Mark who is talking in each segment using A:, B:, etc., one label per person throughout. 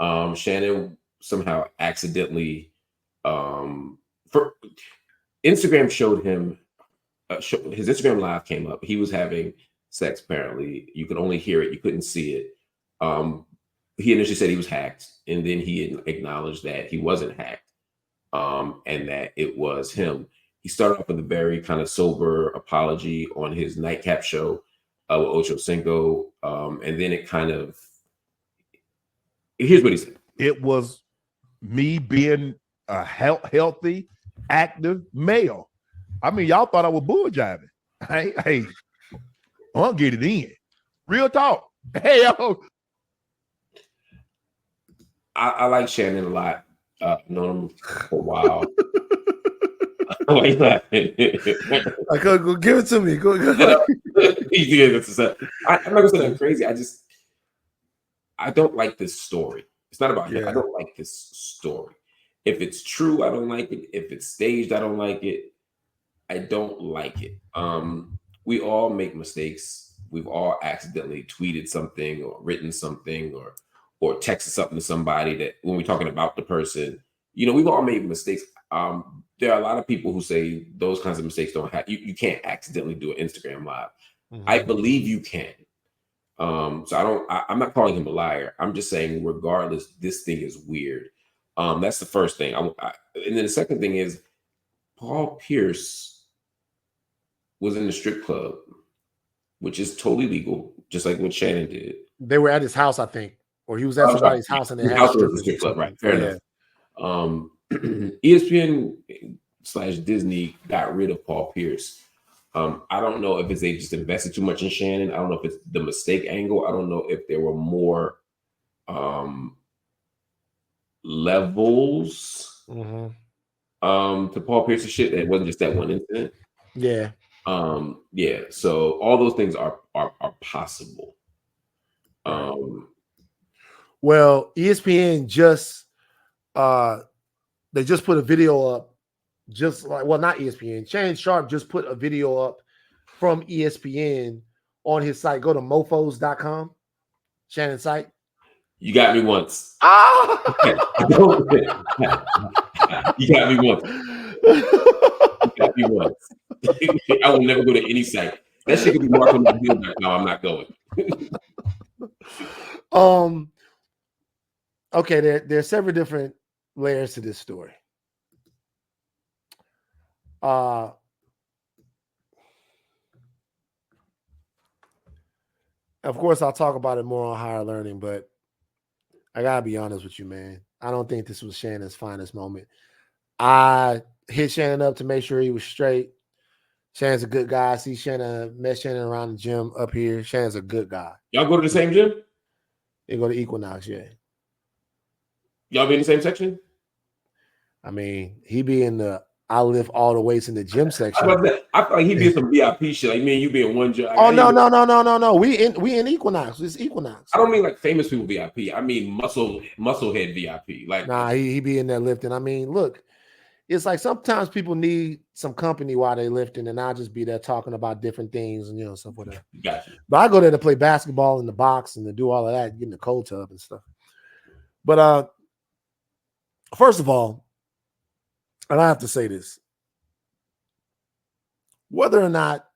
A: Shannon somehow accidentally, for Instagram showed him, his Instagram live came up. He was having sex. Apparently, you could only hear it, you couldn't see it. Um, he initially said he was hacked, and then he acknowledged that he wasn't hacked, and that it was him. He started off with a very kind of sober apology on his nightcap show with Ocho Cinco, and then it kind of, here's what he said.
B: It was me being a healthy, active male. I mean, y'all thought I was bull jiving. Hey, I'll get it in. Real talk. Hey, yo.
A: I like Shannon a lot. Known him for a while. I like that.
C: Go give it to me. Go.
A: I'm not gonna say that crazy. I don't like this story. It's not about him. I don't like this story. If it's true, I don't like it. If it's staged, I don't like it. I don't like it. We all make mistakes. We've all accidentally tweeted something or written something or texted something to somebody that when we're talking about the person, we've all made mistakes. There are a lot of people who say those kinds of mistakes don't have, you can't accidentally do an Instagram live. Mm-hmm. I believe you can. So I'm not calling him a liar. I'm just saying, regardless, this thing is weird. That's the first thing. And then the second thing is, Paul Pierce was in the strip club, which is totally legal, just like what Shannon did.
C: They were at his house, I think, or he was at somebody's house, and they had
A: a strip club, right? Fair enough. ESPN/Disney got rid of Paul Pierce. I don't know if it's they just invested too much in Shannon. I don't know if it's the mistake angle. I don't know if there were more levels to Paul Pierce's shit. That wasn't just that one incident.
C: Yeah.
A: So all those things are possible.
C: Well, ESPN just they just put a video up. Just like, well, not ESPN. Shannon Sharpe just put a video up from ESPN on his site. Go to mofos.com. Shannon's site.
A: You got me once. You got me once. I will never go to any site. That shit could be marked on my deal. No, I'm not going.
C: Okay, there are several different layers to this story. Of course, I'll talk about it more on Higher Learning, but I gotta be honest with you, man. I don't think this was Shannon's finest moment. I hit Shannon up to make sure he was straight. Shannon's a good guy. I see Shannon, met Shannon around the gym up here. Shannon's a good guy.
A: Y'all go to the same gym?
C: They go to Equinox, yeah.
A: Y'all be in the same section?
C: I mean, he be in the I lift all the weights in the gym section.
A: I feel like he be in some VIP shit. Like me and you be in one gym.
C: No. We in Equinox. It's Equinox.
A: I don't mean like famous people VIP. I mean musclehead VIP. Like,
C: nah, he be in there lifting. I mean, look, it's like sometimes people need some company while they lifting, and I'll just be there talking about different things and stuff like that.
A: Gotcha.
C: But I go there to play basketball in the box and to do all of that, get in the cold tub and stuff. But first of all, and I have to say this, whether or not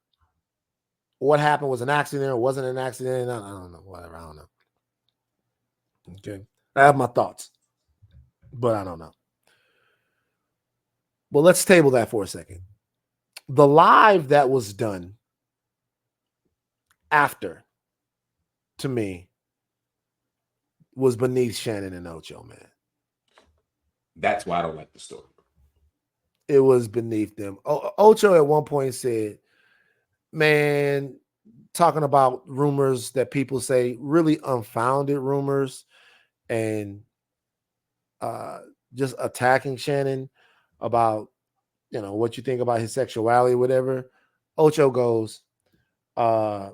C: what happened was an accident or wasn't an accident, I don't know. Whatever, I don't know. Okay. I have my thoughts, but I don't know. Well, let's table that for a second. The live that was done after, to me, was beneath Shannon and Ocho, man.
A: That's why I don't like the story.
C: It was beneath them. Ocho at one point said, man, talking about rumors that people say, really unfounded rumors, and just attacking Shannon about, what you think about his sexuality, whatever. Ocho goes, man,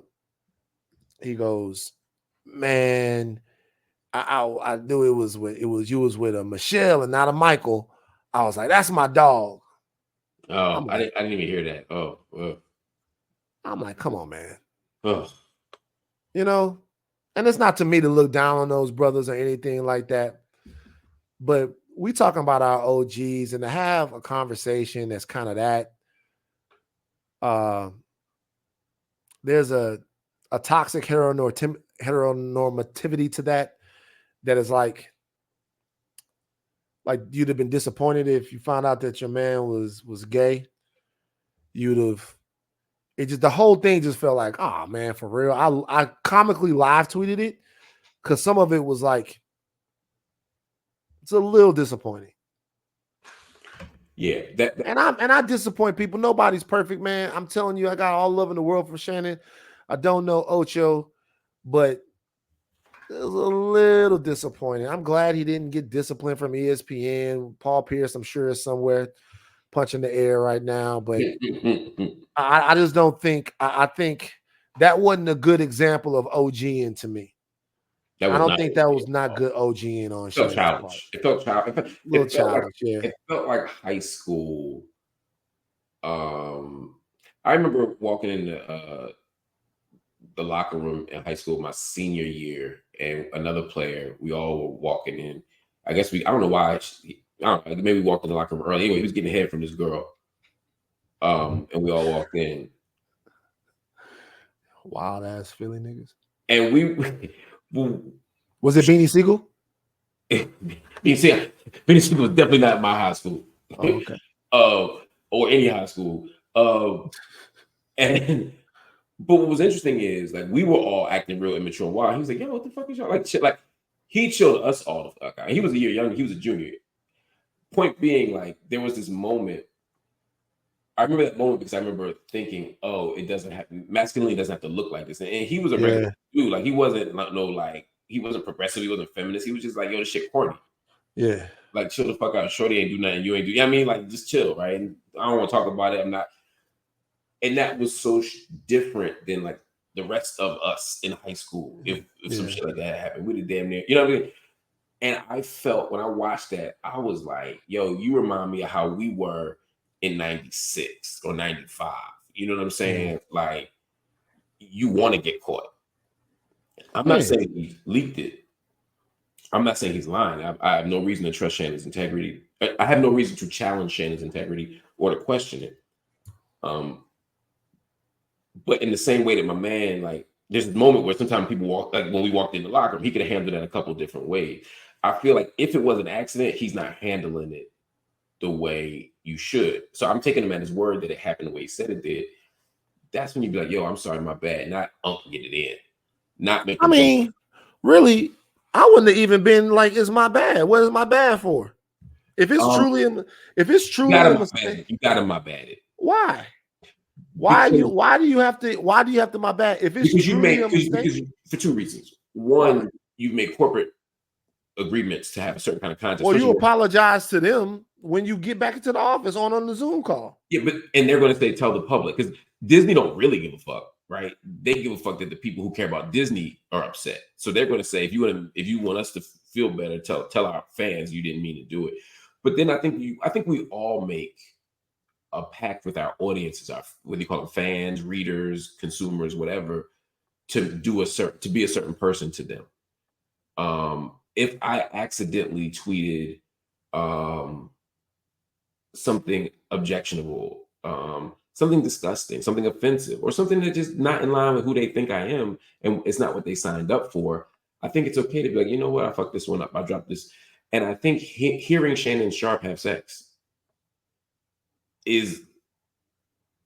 C: I knew you was with a Michelle and not a Michael. I was like, that's my dog.
A: Oh, I didn't even hear that. Oh.
C: I'm like, come on, man.
A: Oh.
C: and it's not to me to look down on those brothers or anything like that, but we talking about our OGs and to have a conversation that's kind of that. There's a toxic heteronormativity to that is like you'd have been disappointed if you found out that your man was gay. You'd have, it just, the whole thing just felt like, oh man, for real. I comically live tweeted it because some of it was like, it's a little disappointing.
A: Yeah,
C: and I disappoint people. Nobody's perfect, man. I'm telling you, I got all love in the world for Shannon. I don't know Ocho, but it was a little disappointing. I'm glad he didn't get disciplined from ESPN. Paul Pierce, I'm sure, is somewhere punching the air right now, but I just don't think. I think that wasn't a good example of OGing to me. I don't think that was not good OGing on Shannon's part.
A: It felt childish.
C: It felt childish, yeah.
A: It felt like high school. I remember walking in the locker room in high school my senior year, and another player, we all were walking in. I don't know why. I don't know, maybe we walked in the locker room early. Anyway, he was getting a head from this girl. And we all walked in.
C: Wild ass Philly niggas.
A: And we
C: was it Beanie Siegel?
A: Beanie Siegel was definitely not my high school.
C: Oh, okay.
A: Or any high school. But what was interesting is like we were all acting real immature and wild. He was like, "Yo, what the fuck is y'all like?" Shit, like he chilled us all the fuck out. He was a year younger. He was a junior. Point being, like there was this moment. I remember that moment because I remember thinking, "Oh, it doesn't have masculinity doesn't have to look like this." And he was a regular dude. Like he wasn't he wasn't progressive. He wasn't feminist. He was just like, "Yo, this shit corny."
C: Yeah.
A: Like chill the fuck out. Shorty ain't do nothing. You ain't do. Yeah, I mean, like just chill, right? And I don't want to talk about it. I'm not. And that was so different than like the rest of us in high school. If some shit like that happened, we'd have damn near, you know what I mean? And I felt when I watched that, I was like, yo, you remind me of how we were in 96 or 95. You know what I'm saying? Like, you want to get caught. I'm not saying he leaked it. I'm not saying he's lying. I have no reason to trust Shannon's integrity. I have no reason to challenge Shannon's integrity or to question it. But in the same way that my man, like, there's a moment where sometimes people walk, like when we walked in the locker room, he could have handled it a couple different ways. I feel like if it was an accident, he's not handling it the way you should. So I'm taking him at his word that it happened the way he said it did. That's when you'd be like, yo, I'm sorry, my bad. Not get it in. Not make.
C: I mean, really, I wouldn't have even been like, it's my bad. What is my bad for? If it's truly a mistake,
A: you got him my bad.
C: Why? Why do you have to my bad? If it's
A: because for two reasons. One, you've made corporate agreements to have a certain kind of content.
C: Well, you apologize to them when you get back into the office on the Zoom call.
A: Yeah, and they're going to tell the public because Disney don't really give a fuck, right? They give a fuck that the people who care about Disney are upset. So they're going to say, if you want us to feel better, tell our fans you didn't mean to do it. But then I think we all make a pact with our audiences, what do you call them, fans, readers, consumers, whatever, to be a certain person to them. If I accidentally tweeted something objectionable, something disgusting, something offensive, or something that's just not in line with who they think I am, and it's not what they signed up for, I think it's okay to be like, you know what, I fucked this one up, I dropped this. And I think hearing Shannon Sharpe have sex is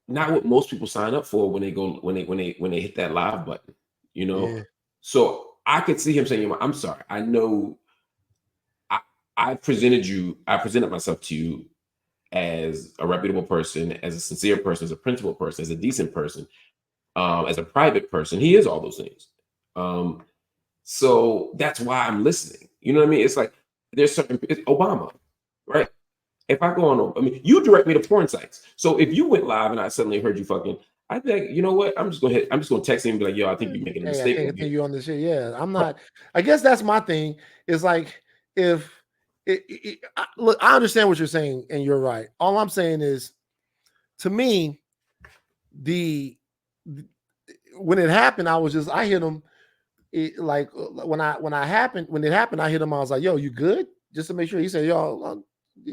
A: not what most people sign up for when they hit that live button, you know. Yeah. So I could see him saying, I'm sorry, I know I presented myself to you as a reputable person, as a sincere person, as a principled person, as a decent person, as a private person. He is all those things. So that's why I'm listening. You know what I mean? It's like it's Obama, right? If I go on, you direct me to porn sites. So if you went live and I suddenly heard you fucking, I'd be like, you know what? I'm just gonna text him and be like, yo, I think you're making a mistake.
C: I think you on this shit. Yeah, I'm not. I guess that's my thing. Is like if look, I understand what you're saying, and you're right. All I'm saying is, to me, when it happened, I hit him like when it happened, I hit him. I was like, "Yo, you good?" Just to make sure. He said, "Yo,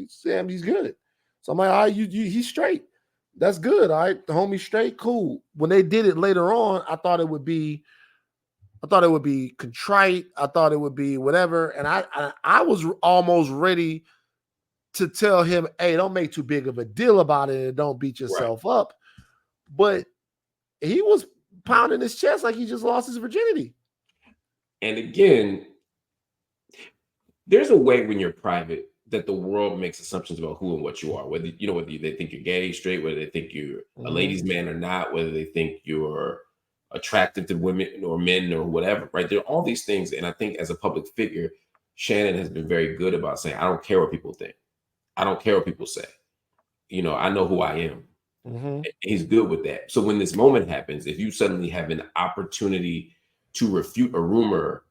C: Sam, he's good." So I'm like, "All right, he's straight. That's good. All right, the homie's straight, cool." When they did it later on, I thought it would be contrite. I thought it would be whatever, and I was almost ready to tell him, "Hey, don't make too big of a deal about it, and don't beat yourself up." But he was pounding his chest like he just lost his virginity.
A: And again, there's a way when you're private that the world makes assumptions about who and what you are. Whether they think you're gay, straight, whether they think you're a ladies' man or not, whether they think you're attractive to women or men or whatever, right? There are all these things. And I think as a public figure, Shannon has been very good about saying, I don't care what people think. I don't care what people say. I know who I am. And he's good with that. So when this moment happens, if you suddenly have an opportunity to refute a rumor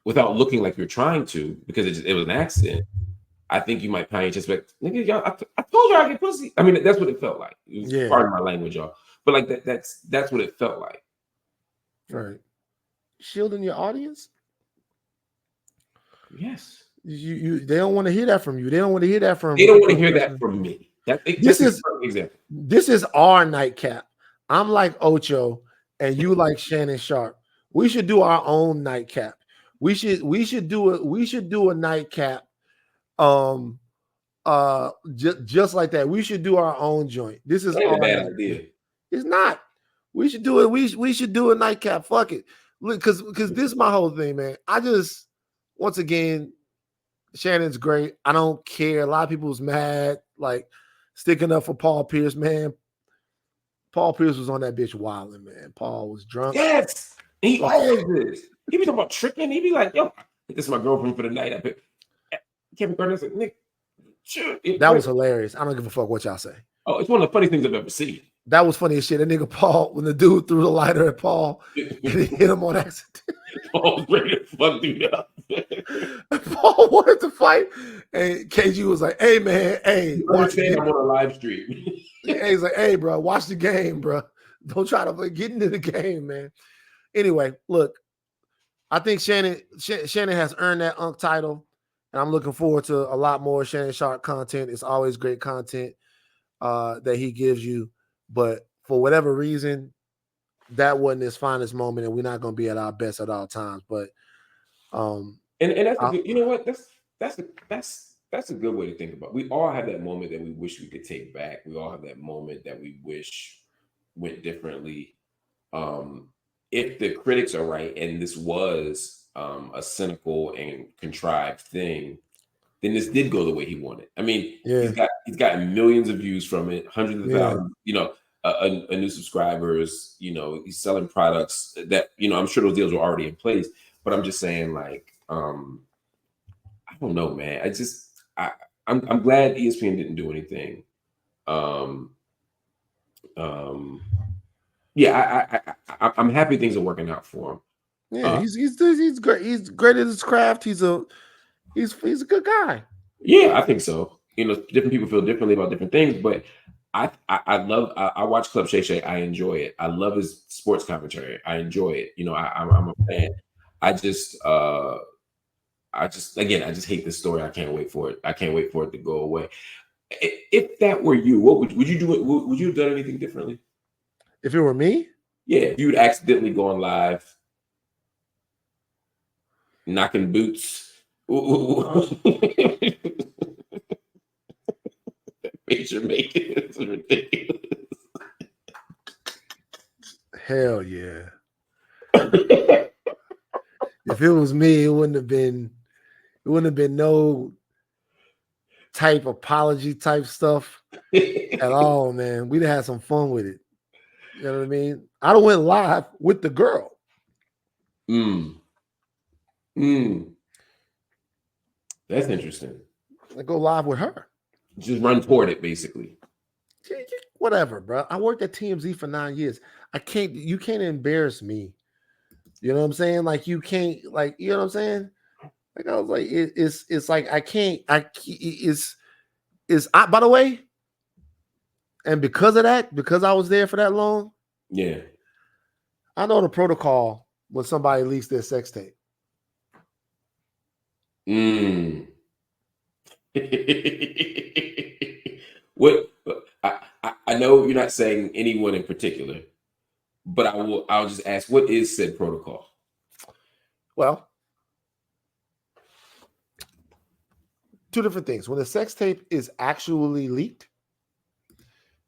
A: without looking like you're trying to, because it was an accident, I think you might pound your chest like, nigga, y'all, I told you I get pussy. I mean, that's what it felt like. Pardon my language, y'all. But like that's what it felt like.
C: Right. Shielding your audience?
A: Yes.
C: They don't want to hear that from you. They don't want to hear that from
A: They don't want to hear that from me. This
C: is our nightcap. I'm like Ocho and you like Shannon Sharpe. We should do our own nightcap. We should do a nightcap just like that. We should do our own joint. This is
A: a bad idea.
C: It's not. We should do it. We should do a nightcap. Fuck it. Because this is my whole thing, man. Once again, Shannon's great. I don't care. A lot of people's mad, like sticking up for Paul Pierce, man. Paul Pierce was on that bitch wilding, man. Paul was drunk.
A: Yes. He always is. He be talking about tricking. He be like, yo, this is my girlfriend for the night. I picked Kevin Garnett's like, Nick, sure.
C: That was hilarious. I don't give a fuck what y'all say.
A: Oh, it's one of the funny things I've ever seen.
C: That was funny as shit. That nigga Paul, when the dude threw the lighter at Paul, and he hit him on accident.
A: Paul was ready to fuck dude up.
C: Paul wanted to fight, and KG was like, "Hey man, hey,
A: watch the game. I'm on a live stream."
C: He's like, "Hey, bro, watch the game, bro. Don't try to get into the game, man." Anyway, look, I think Shannon has earned that UNC title, and I'm looking forward to a lot more Shannon Sharpe content. It's always great content that he gives you. But for whatever reason, that wasn't his finest moment, and we're not going to be at our best at all times. But
A: and that's a good, you know what? That's a good way to think about it. We all have that moment that we wish we could take back. We all have that moment that we wish went differently. If the critics are right, and this was a cynical and contrived thing, then this did go the way he wanted. I mean, he's gotten millions of views from it, hundreds of thousands, a new subscribers, he's selling products that, I'm sure those deals were already in place, but I'm just saying, like, I don't know, man. I'm glad ESPN didn't do anything. I'm happy things are working out for him.
C: Yeah, he's great. He's great at his craft. He's a good guy.
A: Yeah, I think so. Different people feel differently about different things, but I watch Club Shay Shay. I enjoy it. I love his sports commentary. I enjoy it. I'm a fan. I just hate this story. I can't wait for it. I can't wait for it to go away. If that were you, what would you do? Would you have done anything differently?
C: If it were me?
A: Yeah, if you'd accidentally gone live, knocking boots. That face you're making is ridiculous.
C: Hell yeah. If it was me, it wouldn't have been no type apology type stuff at all, man. We'd have had some fun with it. You know what I mean? I'd have went live with the girl.
A: That's interesting.
C: I go live with her.
A: Just run toward it, basically.
C: Whatever, bro. I worked at TMZ for 9 years. You can't embarrass me. You know what I'm saying? Like, you can't, like, you know what I'm saying? Like, I was like, it's like, I can't, by the way, and because of that, because I was there for that long,
A: yeah,
C: I know the protocol when somebody leaks their sex tape?
A: What I know you're not saying anyone in particular, but I'll just ask, what is said protocol?
C: Well, two different things. When the sex tape is actually leaked,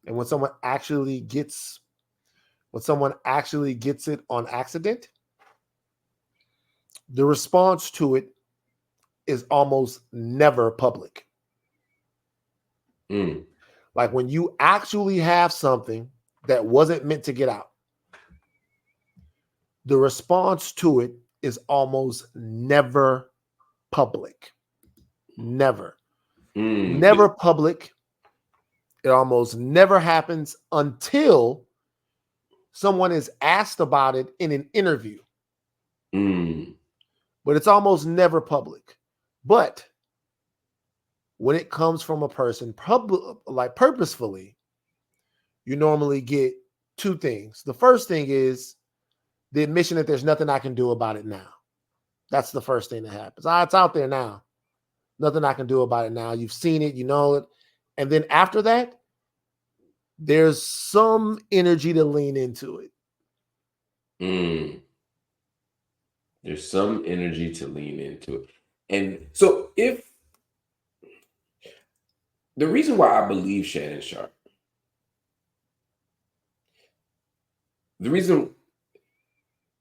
C: and when someone actually gets it on accident, the response to it is almost never public. Like when you actually have something that wasn't meant to get out, the response to it is almost never public. Never. Never public. It almost never happens until someone is asked about it in an interview. But it's almost never public. But when it comes from a person purposefully, you normally get two things. The first thing is the admission that there's nothing I can do about it now. That's the first thing that happens. It's out there now. Nothing I can do about it now. You've seen it, you know it. And then after that, there's some energy to lean into it.
A: There's some energy to lean into it. And so if the reason why I believe Shannon Sharpe, the reason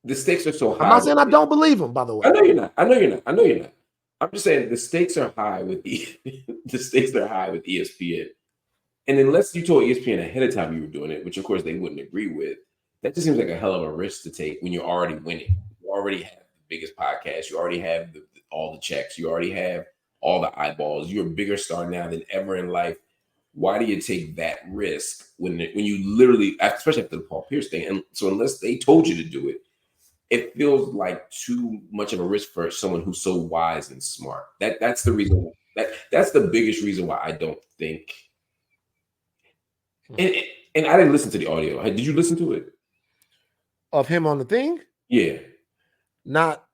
A: the stakes are so high.
C: I'm not saying I don't believe him, by the way.
A: I know you're not. I'm just saying the stakes are high with the stakes are high with ESPN. And unless you told ESPN ahead of time you were doing it, which of course they wouldn't agree with, that just seems like a hell of a risk to take when you're already winning. You already have the biggest podcast. You already have all the checks. You already have all the eyeballs. You're a bigger star now than ever in life. Why do you take that risk when you literally, especially after the Paul Pierce thing? And so unless they told you to do it, it feels like too much of a risk for someone who's so wise and smart. That's the reason. That's the biggest reason why I don't think. And I didn't listen to the audio. Did you listen to it?
C: Of him on the thing?
A: Yeah.
C: Not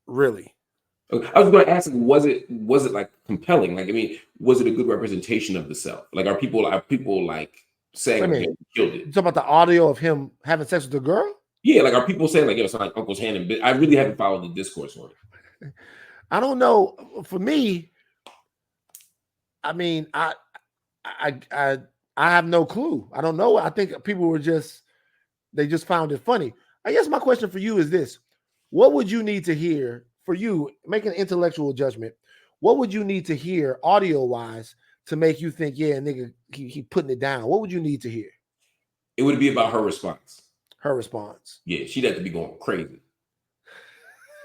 C: really.
A: I was going to ask, was it like compelling? Like, I mean, was it a good representation of the self? Like, are people like saying he killed it?
C: You talking about the audio of him having sex with the girl?
A: Yeah, like, are people saying like, it's like Uncle's hand? And I really haven't followed the discourse on it.
C: I don't know. For me, I mean, I have no clue. I don't know. I think people were just found it funny. I guess my question for you is this: what would you need to hear for you make an intellectual judgment? What would you need to hear audio wise to make you think, yeah, nigga, he putting it down? What would you need to hear?
A: It would be about her response.
C: Her response.
A: Yeah, she'd have to be going crazy.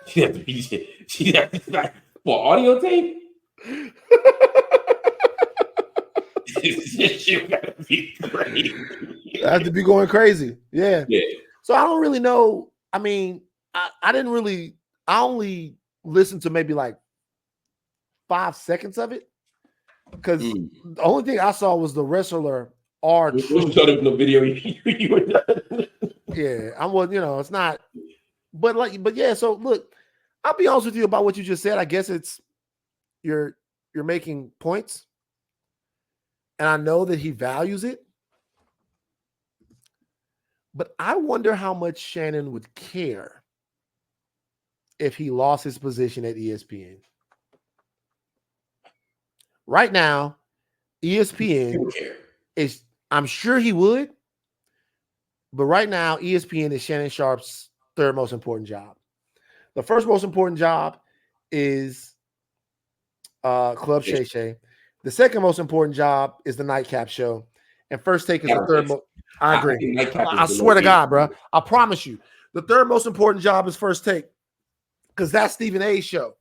A: She'd have to be like, for audio tape? She gotta be crazy.
C: I have to be going crazy. Yeah.
A: Yeah.
C: So I don't really know. I mean, I only listened to maybe like 5 seconds of it. Because the only thing I saw was the wrestler R.
A: You thought there was no video you were done.
C: Yeah, it's not. But yeah. So look, I'll be honest with you about what you just said. I guess it's you're making points, and I know that he values it. But I wonder how much Shannon would care if he lost his position at ESPN. Right now, ESPN is, I'm sure he would, but right now, ESPN is Shannon Sharpe's third most important job. The first most important job is Club Shay Shay. The second most important job is the Nightcap Show. And First Take is the third most. I agree. I swear to God, bro. I promise you. The third most important job is First Take because that's Stephen A's show.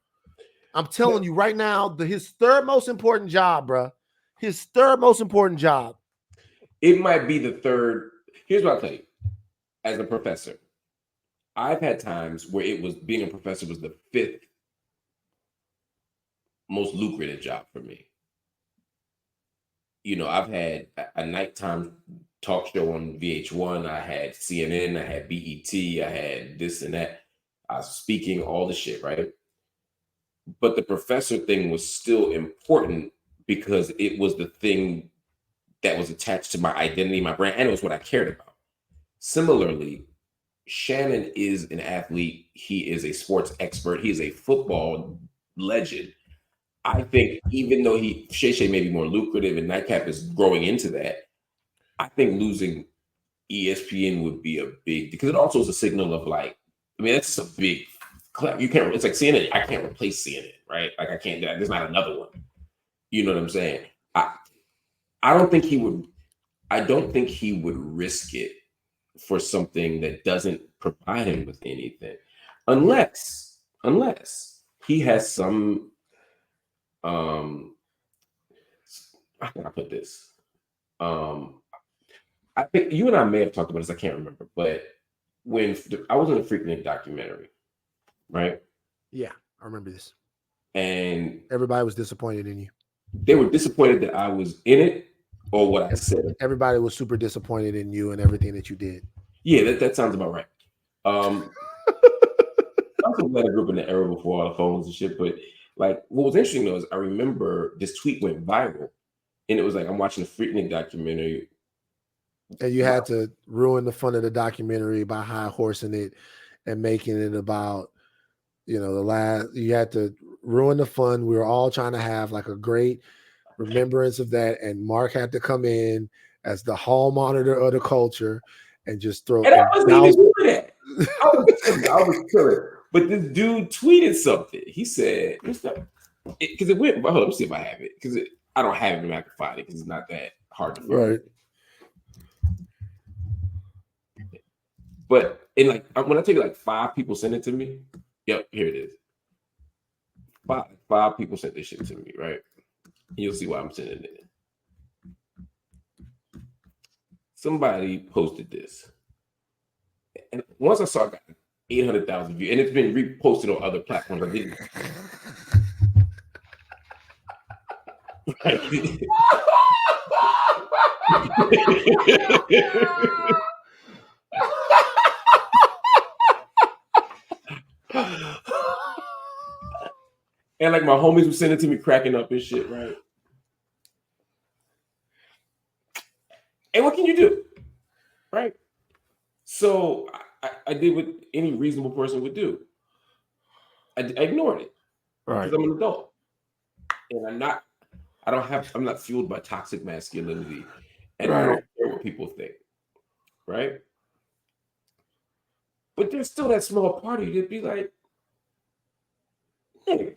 C: I'm telling you right now, his third most important job, bro. His third most important job.
A: It might be the third. Here's what I'll tell you. As a professor, I've had times where being a professor was the fifth most lucrative job for me. You know, I've had a nighttime talk show on VH1. I had CNN. I had BET. I had this and that. speaking, all the shit, right? But the professor thing was still important because it was the thing that was attached to my identity, my brand, and it was what I cared about. Similarly, Shannon is an athlete. He is a sports expert. He is a football legend. I think even though Shay may be more lucrative and Nightcap is growing into that, I think losing ESPN would be a big, because it also is a signal of like, I mean, that's a big clap. You can't, it's like CNN. I can't replace CNN, right? Like I can't, there's not another one. You know what I'm saying? I don't think he would risk it for something that doesn't provide him with anything, unless he has some, how can I put this? I think you and I may have talked about this. I can't remember, but when I was in a Freaknik documentary, right?
C: Yeah, I remember this.
A: And
C: everybody was disappointed in you.
A: They were disappointed that I was in it or what I said.
C: Everybody was super disappointed in you and everything that you did.
A: Yeah, that sounds about right. I also met a group in the era before all the phones and shit, but like what was interesting though is I remember this tweet went viral, and it was like I'm watching a Freaknik documentary,
C: and you had to ruin the fun of the documentary by high horsing it and making it about, you know, you had to ruin the fun. We were all trying to have like a great remembrance of that, and Mark had to come in as the hall monitor of the culture and just throw.
A: And I wasn't even doing that. I was killing. But this dude tweeted something. He said, because it went. Hold on, let me see if I have it. Because I don't have it, and I can find it because it's not that hard to find.
C: Right.
A: But when I take like 5 people send it to me. Yep, here it is. Five people sent this shit to me, right? You'll see why I'm sending it. Somebody posted this, and once I saw it got 800,000 views, and it's been reposted on other platforms. I didn't. And like my homies were sending it to me, cracking up and shit, right? And what can you do, right? So I did what any reasonable person would do. I ignored it,
C: right?
A: Because I'm an adult, and I'm not fueled by toxic masculinity, and I don't care what people think, right? But there's still that small party that'd be like, hey,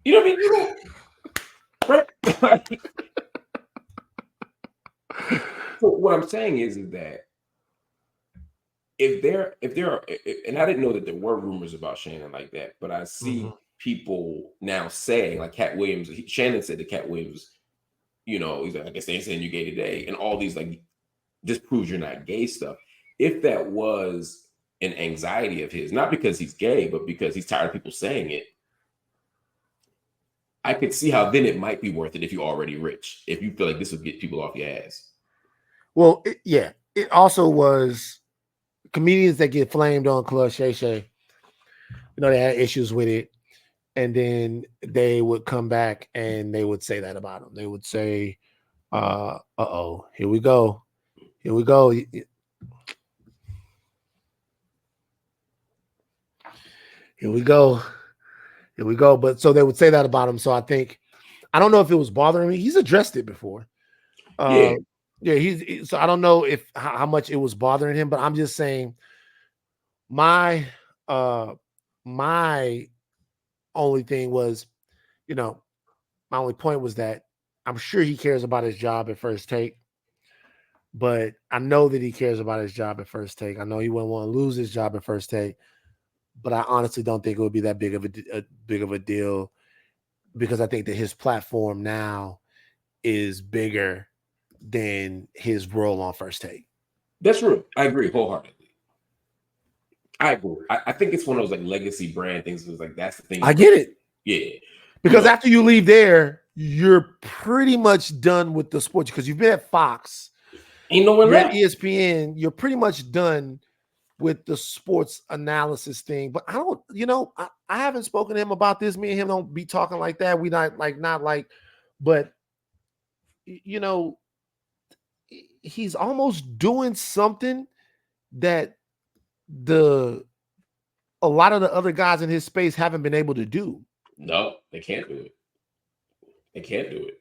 A: you know what I mean? You don't, right? So what I'm saying is that if there are, and I didn't know that there were rumors about Shannon like that, but I see people now saying, like Cat Williams, Shannon said to Cat Williams, you know, he's like, I guess they ain't saying you gay today, and all these like, just proves you're not gay stuff. If that was an anxiety of his, not because he's gay, but because he's tired of people saying it, I could see how then it might be worth it if you're already rich, if you feel like this would get people off your ass.
C: Well, it also was comedians that get flamed on Club Shay Shay. You know, they had issues with it, and then they would come back and they would say that about him. They would say, "Uh-oh, here we go, here we go." Here we go. Here we go. But so they would say that about him. So I don't know if it was bothering me. He's addressed it before. Yeah, so I don't know how much it was bothering him, but I'm just saying my only thing was, you know, my only point was that I'm sure he cares about his job at First Take, but I know that he cares about his job at First Take. I know he wouldn't want to lose his job at First Take, but I honestly don't think it would be that big of a deal, because I think that his platform now is bigger than his role on First Take.
A: That's true. I agree wholeheartedly. I agree. I think it's one of those like legacy brand things. It's like that's the thing.
C: I get it.
A: Yeah.
C: Because after you leave there, you're pretty much done with the sports, because you've been at Fox.
A: Ain't no one
C: left.
A: At
C: ESPN, you're pretty much done with the sports analysis thing, but I don't, I haven't spoken to him about this. Me and him don't be talking like that. We not like, but he's almost doing something that a lot of the other guys in his space haven't been able to do.
A: No, they can't do it. They can't do it.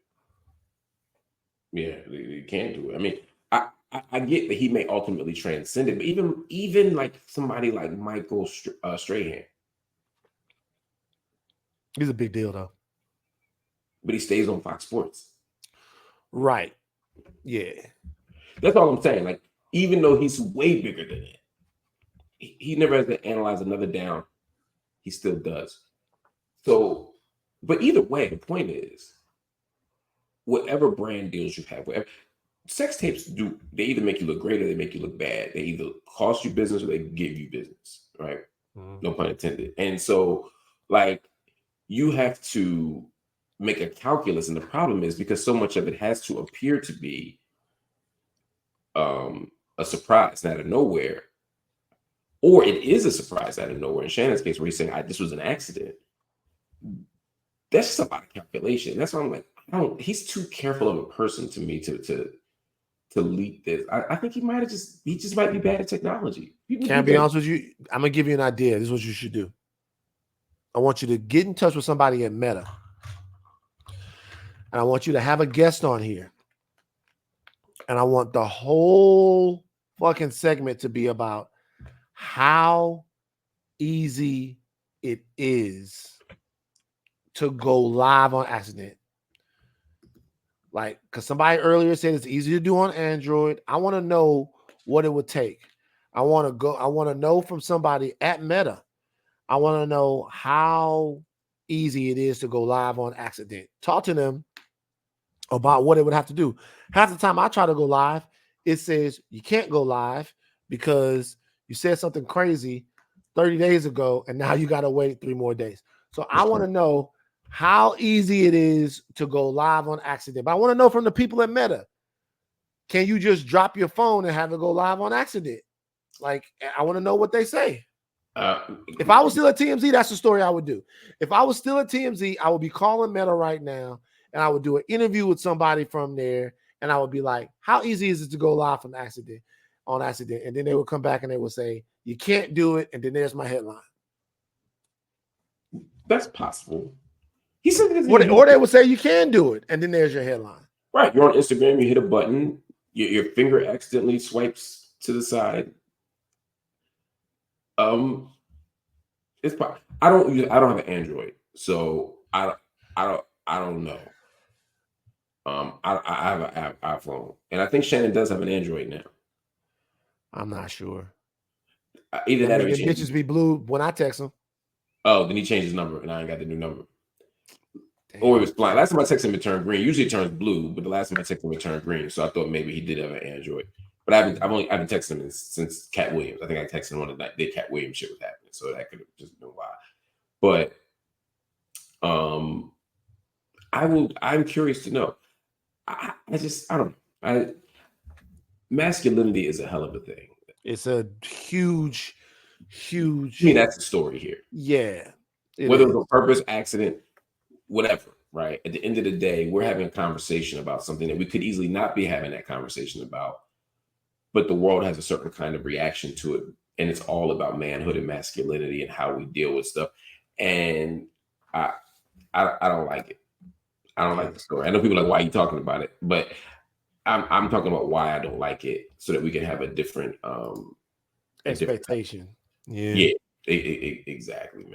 A: Yeah, they can't do it. I mean, I get that he may ultimately transcend it, but even like somebody like Michael Strahan,
C: he's a big deal though.
A: But he stays on Fox Sports.
C: Right. Yeah.
A: That's all I'm saying. Like, even though he's way bigger than it, he never has to analyze another down. He still does. So, but either way, the point is, whatever brand deals you have, whatever sex tapes do, they either make you look great or they make you look bad. They either cost you business or they give you business, right? Mm-hmm. No pun intended. And so, like, you have to make a calculus, and the problem is because so much of it has to appear to be a surprise out of nowhere, or it is a surprise out of nowhere. In Shannon's case, where he's saying this was an accident, that's just a lot of calculation. That's why I'm like, he's too careful of a person to me to leak this. I think he just might be bad at technology.
C: Can I be honest with you? I'm gonna give you an idea. This is what you should do. I want you to get in touch with somebody at Meta, and I want you to have a guest on here, and I want the whole fucking segment to be about how easy it is to go live on accident. Like, because somebody earlier said it's easy to do on Android. I want to know what it would take. I want to know from somebody at Meta. I want to know how easy it is to go live on accident. Talk to them about what it would have to do. Half the time I try to go live, it says you can't go live because you said something crazy 30 days ago, and now you got to wait 3 more days. So I want to know how easy it is to go live on accident. But I want to know from the people at Meta, can you just drop your phone and have it go live on accident? Like, I want to know what they say. If I was still at TMZ, that's the story I would do. If I was still at TMZ, I would be calling Meta right now, and I would do an interview with somebody from there, and I would be like, how easy is it to go live on accident? And then they would come back and they would say, you can't do it, and then there's my headline.
A: That's possible. He said
C: or they would say you can do it, and then there's your headline.
A: Right. You're on Instagram, you hit a button, your finger accidentally swipes to the side. It's probably, I don't have an Android, so I don't know. I have an iPhone, and I think Shannon does have an Android now.
C: I'm not sure.
A: Either that or
C: the bitches be blue when I text him.
A: Oh, then he changed his number, and I ain't got the new number. Damn. Or it was blind. Last time I texted him, it turned green. Usually it turns blue, but the last time I texted him, it turned green. So I thought maybe he did have an Android. But I've been texting him since Cat Williams. I think I texted him on the night the Cat Williams shit was happening, so that could have just been why. But I'm curious to know. I don't know. Masculinity is a hell of a thing.
C: It's a huge.
A: I mean, that's the story here.
C: Yeah.
A: Whether it was on purpose, accident, whatever, right? At the end of the day, we're having a conversation about something that we could easily not be having that conversation about, but the world has a certain kind of reaction to it, and it's all about manhood and masculinity and how we deal with stuff. And I don't like it. I don't like the story. I know people are like, why are you talking about it? But I'm talking about why I don't like it, so that we can have a different
C: expectation.
A: Yeah, exactly, man.